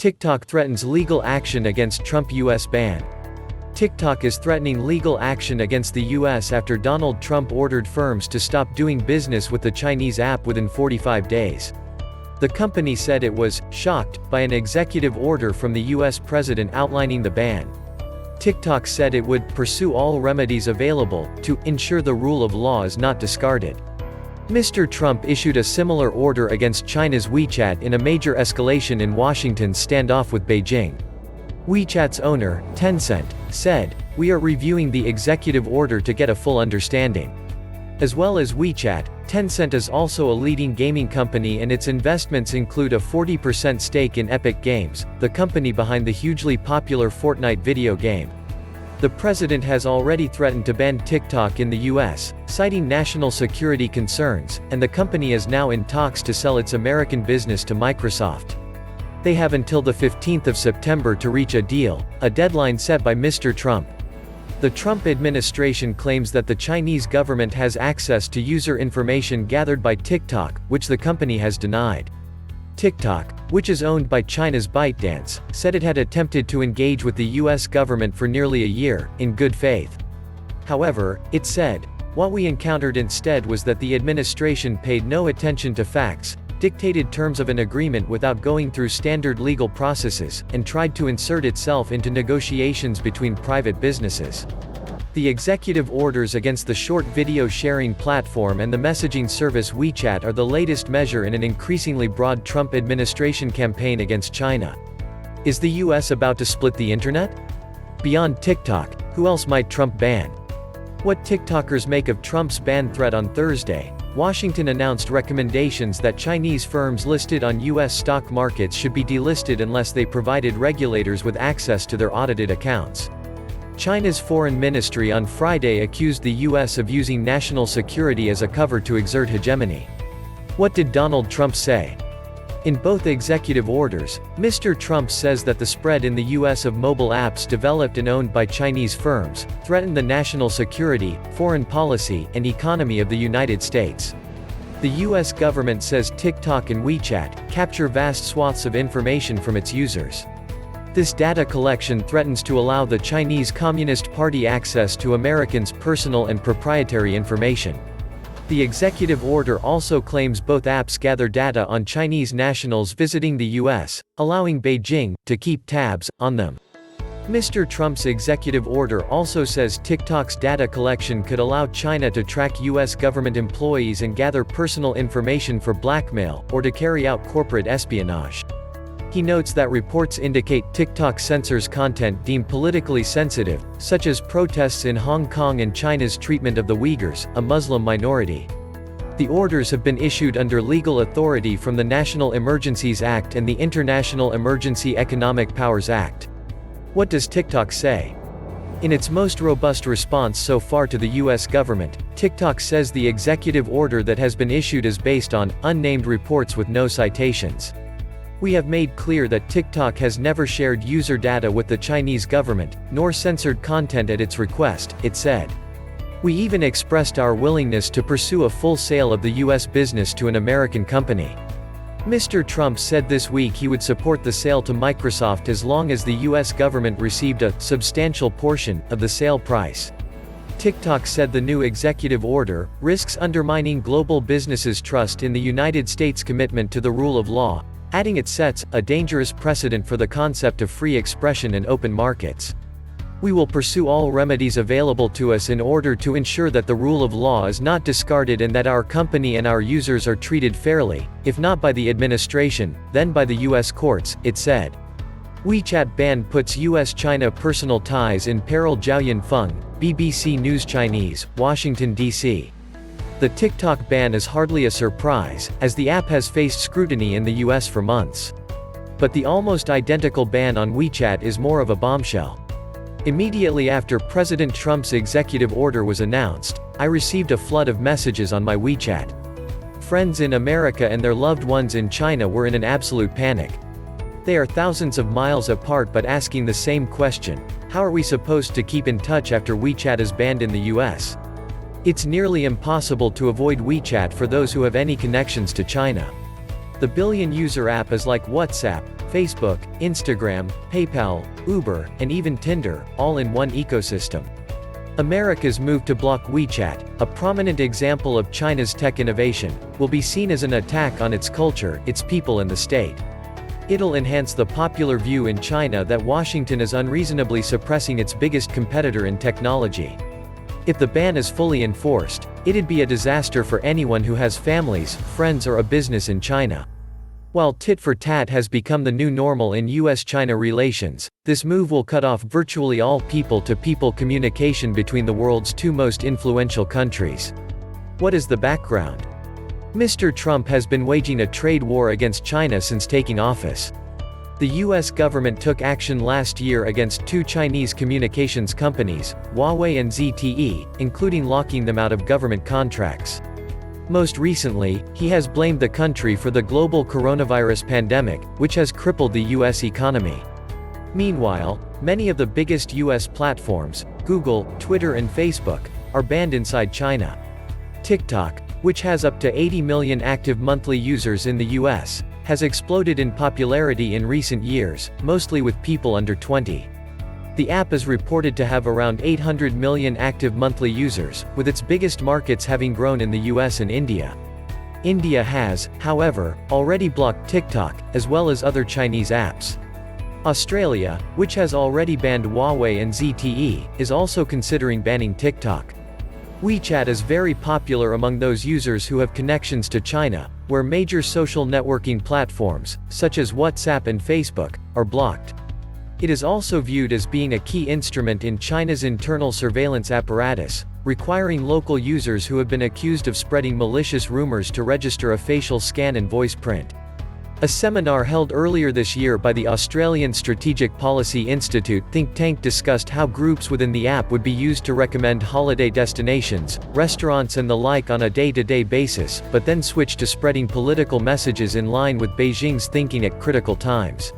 TikTok threatens legal action against Trump U.S. ban. TikTok is threatening legal action against the U.S. after Donald Trump ordered firms to stop doing business with the Chinese app within 45 days. The company said it was shocked by an executive order from the U.S. president outlining the ban. TikTok said it would pursue all remedies available to ensure the rule of law is not discarded. Mr. Trump issued a similar order against China's WeChat in a major escalation in Washington's standoff with Beijing. WeChat's owner, Tencent, said, "We are reviewing the executive order to get a full understanding." As well as WeChat, Tencent is also a leading gaming company and its investments include a 40% stake in Epic Games, the company behind the hugely popular Fortnite video game. The president has already threatened to ban TikTok in the U.S., citing national security concerns, and the company is now in talks to sell its American business to Microsoft. They have until the 15th of September to reach a deal, a deadline set by Mr. Trump. The Trump administration claims that the Chinese government has access to user information gathered by TikTok, which the company has denied. TikTok, which is owned by China's ByteDance, said it had attempted to engage with the U.S. government for nearly a year, in good faith. However, it said, "What we encountered instead was that the administration paid no attention to facts, dictated terms of an agreement without going through standard legal processes, and tried to insert itself into negotiations between private businesses." The executive orders against the short video sharing platform and the messaging service WeChat are the latest measure in an increasingly broad Trump administration campaign against China. Is the U.S. about to split the internet? Beyond TikTok, who else might Trump ban? What TikTokers make of Trump's ban threat? On Thursday, Washington announced recommendations that Chinese firms listed on U.S. stock markets should be delisted unless they provided regulators with access to their audited accounts. China's foreign ministry on Friday accused the U.S. of using national security as a cover to exert hegemony. What did Donald Trump say? In both executive orders, Mr. Trump says that the spread in the U.S. of mobile apps developed and owned by Chinese firms threaten the national security, foreign policy, and economy of the United States. The U.S. government says TikTok and WeChat capture vast swaths of information from its users. This data collection threatens to allow the Chinese Communist Party access to Americans' personal and proprietary information. The executive order also claims both apps gather data on Chinese nationals visiting the U.S., allowing Beijing to keep tabs on them. Mr. Trump's executive order also says TikTok's data collection could allow China to track U.S. government employees and gather personal information for blackmail or to carry out corporate espionage. He notes that reports indicate TikTok censors content deemed politically sensitive, such as protests in Hong Kong and China's treatment of the Uyghurs, a Muslim minority. The orders have been issued under legal authority from the National Emergencies Act and the International Emergency Economic Powers Act. What does TikTok say? In its most robust response so far to the U.S. government, TikTok says the executive order that has been issued is based on unnamed reports with no citations. "We have made clear that TikTok has never shared user data with the Chinese government, nor censored content at its request," it said. "We even expressed our willingness to pursue a full sale of the U.S. business to an American company." Mr. Trump said this week he would support the sale to Microsoft as long as the U.S. government received a substantial portion of the sale price. TikTok said the new executive order risks undermining global businesses' trust in the United States' commitment to the rule of law, adding it sets a dangerous precedent for the concept of free expression and open markets. "We will pursue all remedies available to us in order to ensure that the rule of law is not discarded and that our company and our users are treated fairly, if not by the administration, then by the U.S. courts," it said. WeChat ban puts U.S.-China personal ties in peril. Zhao Yanfeng, BBC News. Chinese, Washington, D.C. The TikTok ban is hardly a surprise, as the app has faced scrutiny in the US for months. But the almost identical ban on WeChat is more of a bombshell. Immediately after President Trump's executive order was announced, I received a flood of messages on my WeChat. Friends in America and their loved ones in China were in an absolute panic. They are thousands of miles apart but asking the same question: how are we supposed to keep in touch after WeChat is banned in the US? It's nearly impossible to avoid WeChat for those who have any connections to China. The billion-user app is like WhatsApp, Facebook, Instagram, PayPal, Uber, and even Tinder, all in one ecosystem. America's move to block WeChat, a prominent example of China's tech innovation, will be seen as an attack on its culture, its people and the state. It'll enhance the popular view in China that Washington is unreasonably suppressing its biggest competitor in technology. If the ban is fully enforced, it'd be a disaster for anyone who has families, friends or a business in China. While tit-for-tat has become the new normal in US-China relations, this move will cut off virtually all people-to-people communication between the world's two most influential countries. What is the background? Mr. Trump has been waging a trade war against China since taking office. The US government took action last year against two Chinese communications companies, Huawei and ZTE, including locking them out of government contracts. Most recently, he has blamed the country for the global coronavirus pandemic, which has crippled the US economy. Meanwhile, many of the biggest US platforms, Google, Twitter and Facebook, are banned inside China. TikTok, which has up to 80 million active monthly users in the US, has exploded in popularity in recent years, mostly with people under 20. The app is reported to have around 800 million active monthly users, with its biggest markets having grown in the US and India. India has, however, already blocked TikTok, as well as other Chinese apps. Australia, which has already banned Huawei and ZTE, is also considering banning TikTok. WeChat is very popular among those users who have connections to China, where major social networking platforms, such as WhatsApp and Facebook, are blocked. It is also viewed as being a key instrument in China's internal surveillance apparatus, requiring local users who have been accused of spreading malicious rumors to register a facial scan and voice print. A seminar held earlier this year by the Australian Strategic Policy Institute think tank discussed how groups within the app would be used to recommend holiday destinations, restaurants and the like on a day-to-day basis, but then switch to spreading political messages in line with Beijing's thinking at critical times.